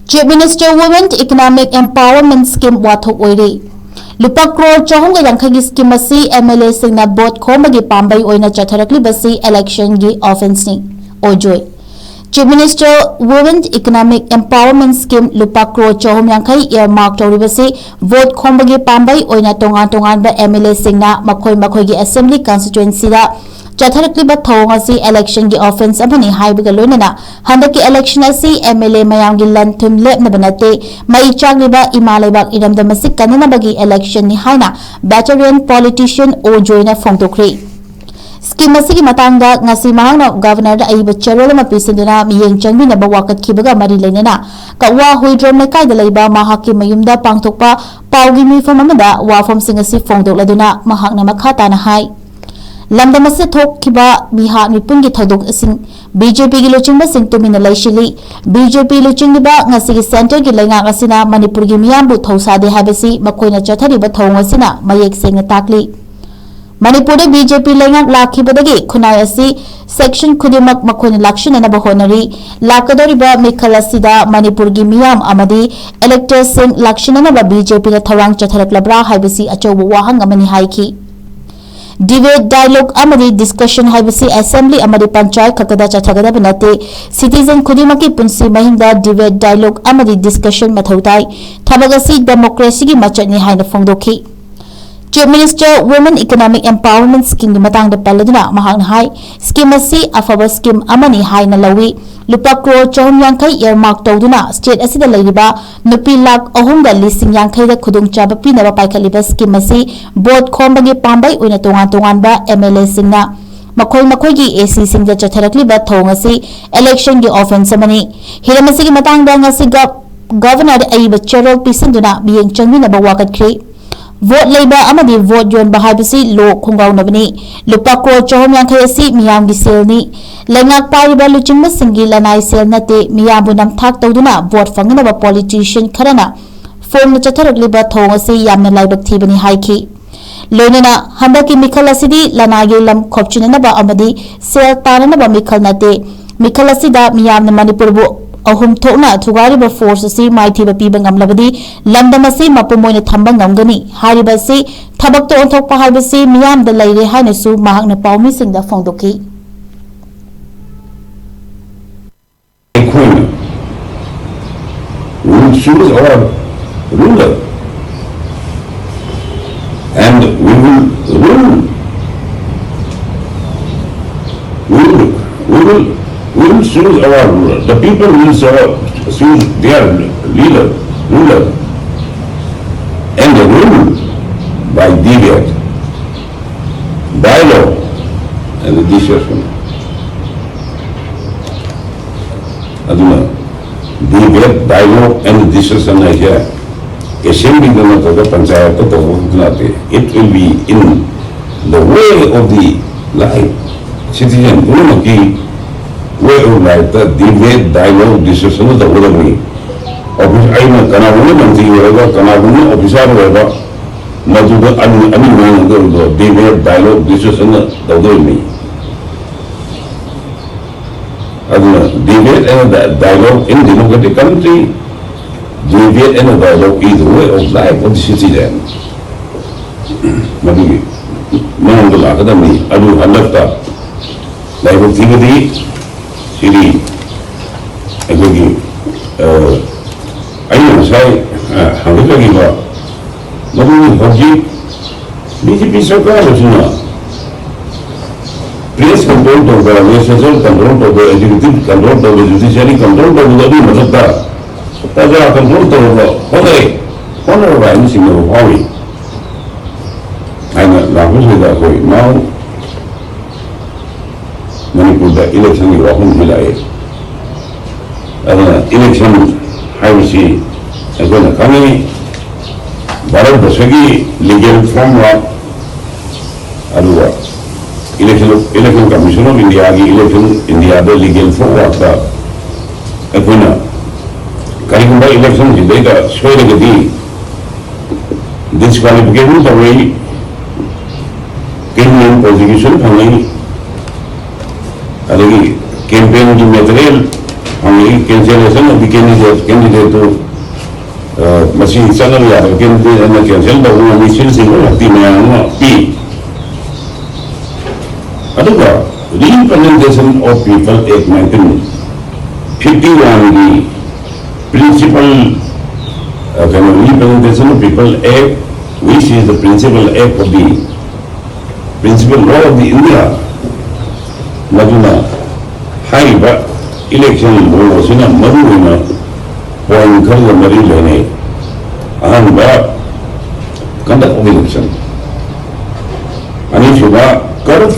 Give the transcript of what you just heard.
Chief Minister Women Economic Empowerment Scheme wathok oire lupa crore chahunga yankhagi scheme asi MLA singna bot khomagi pambai oina chatharakli basi election gi offense ni ojoy Chief Minister Women Economic Empowerment Scheme lupa crore chahum yankhai earmark tawri basi vote khomagi pambai oina tongan ba MLA singna makhoi gi assembly constituency da चथरक्लिब थोंग असि election की offence Abani हाइबगा लोनना हंदकी election असि MLA मयाम की लन थुम लेपनब नते मई चागलिबा इमालेबाग इरमद मसिक कननबगी election नि हाइना veteran politician ओ जोइना फोंदोख्रे scheme असि मतंगदा ngasi mahangna governor da aiba cherol ma pisiduna miyeng changmina ba wakat khibaga mari leinena kawa huidrom lekai da leiba mahaki mayumda pangthokpa pawgi mi fam amada wafam sing asi fongdokladuna mahakna makhata na hai लंदम से थोकिबा बिहार मिपुंग की थदोक Singh BJP की लुचिंग Singh तुमिना लैशिली BJP लुचिंगबा ngasi centre की लेंगा असिना मणिपुर की मियामबु थौसादे हाबसी मखोइना चथरिबा थौंग असिना मयेक Seng ताकली Manipur BJP लेंगा लाखिबदगी खुनाय असि सेक्शन खुदिमक मखोइना लक्षणना बहोनरी लाकदोरिबा मिखल असिदा मणिपुर की मियाम अमदी इलेक्टर्स सिंह लक्षणना बीजेपी ना थौरांग चथरकलब्रा हाबसी अचौब वाहंग अमनि हाइखी डिबेट डायलॉग अमरी डिस्कशन हाइबसी असेंबली अमरी पंचायत खकदा चथगदा बनते सिटीजन खुदिमकी पुंसी महिंदा डिबेट डायलॉग अमरी डिस्कशन मथौताई थबगसी डेमोक्रेसी की मचटनी हाइना फोंदोखी chief minister women economic empowerment scheme की मतंग पल्लदुना महांग हाई स्कीम असि अफब स्कीम अमनी हाइना लवी लुपा क्रोर चौम यांखई एयरमार्क तौदुना स्टेट असिदा लैरिबा नुपी लाख अहुमगा लिसिंग यांखईदा खुदुंग चाबा पिनबा पाइखलिबा स्कीम असि बोट खोमबगे पांबै ओइना तोंगान एमएलए सिंगना मखोई एसी सिंगदा चथरकलिबा थोंग असि इलेक्शन की ऑफेंस अमनी हिरम असि मतंगदा ngasi गवर्नर अइबा चेरोल पिसिंदुना बियेंग चंगमिनबा वाकतख्रे वोट लेबा अमदी वोट योन बहाबसी लो खुंगाउनबनी लुपा क्रोर चौम यांखई असि मियाम की सेलनी लेंगाक पारिबा लुचिंग सिंगी लनाई सेल नते मियाबु नमथाक तौदुना वोट फंगनबा पॉलिटिशियन खरना फोन चथरकलिबा थोंग असि यामना लाइबक थीबनी हाइखी लोनना हंदकी मिखल असिदी लनागे लम खोपचिननबा अमदी सेल ताननबा मिखल नते मिखल असिदा मियामना मणिपुरबु अहुम थोना थुगारिबा फोर्स असि माइथिबा पीबा ngamlabadi लंदम असि मपुमोइना थंबा ngamgani हारिबासि थबक तो ओंथोकपा हाइबसि मियाम the लैरे हाइनसु महाकना पाउमी सिंगदा फोंदोकी We choose our ruler and we will rule. We will choose our ruler. The people will choose their ruler and rule by debate, dialogue and discussion. Aduna debate, dialogue and discussion is here. Assembly the panchayat it will be in the way of the life. Citizen way of life, the debate, dialogue, discussion is the other way. Office aina kanabuni manti hoga, kanabuni officer hoga, majuda ani man the debate, dialogue, discussion the other way. Debate and dialogue in democratic country, debate and dialogue is the way of life of the citizen. Madhu, manangala kadami adu halafta life of Tigadi, Siri, Agogi, I know say Hangulagiba, Madhu Hoji, BJP Sarkar, Place control of the legislature, control of the executive, control of the judiciary, control of the Mazata. Taja control of the honor of anything of Hawi. And Lakus with that way. Now, Manipur the election is often July. Election, I will see, again, a coming, Bharat Basagi, legal framework, Aduwa. Election Commission of India, election India, the legal framework, Akuna. Karikunda election, they got Swedagadi. Disqualification the way Kenyan prosecution, campaign material, cancellation of the candidate to masi channel ya candidate and cancel the one mission single ti mayama p aduga representation of people act 1951 the principal representation of people act, which is the principal act of the principal law of the India. Maduna haiba election law sina maduna point kharga mari lene ahamba conduct of election ani shuba corrupt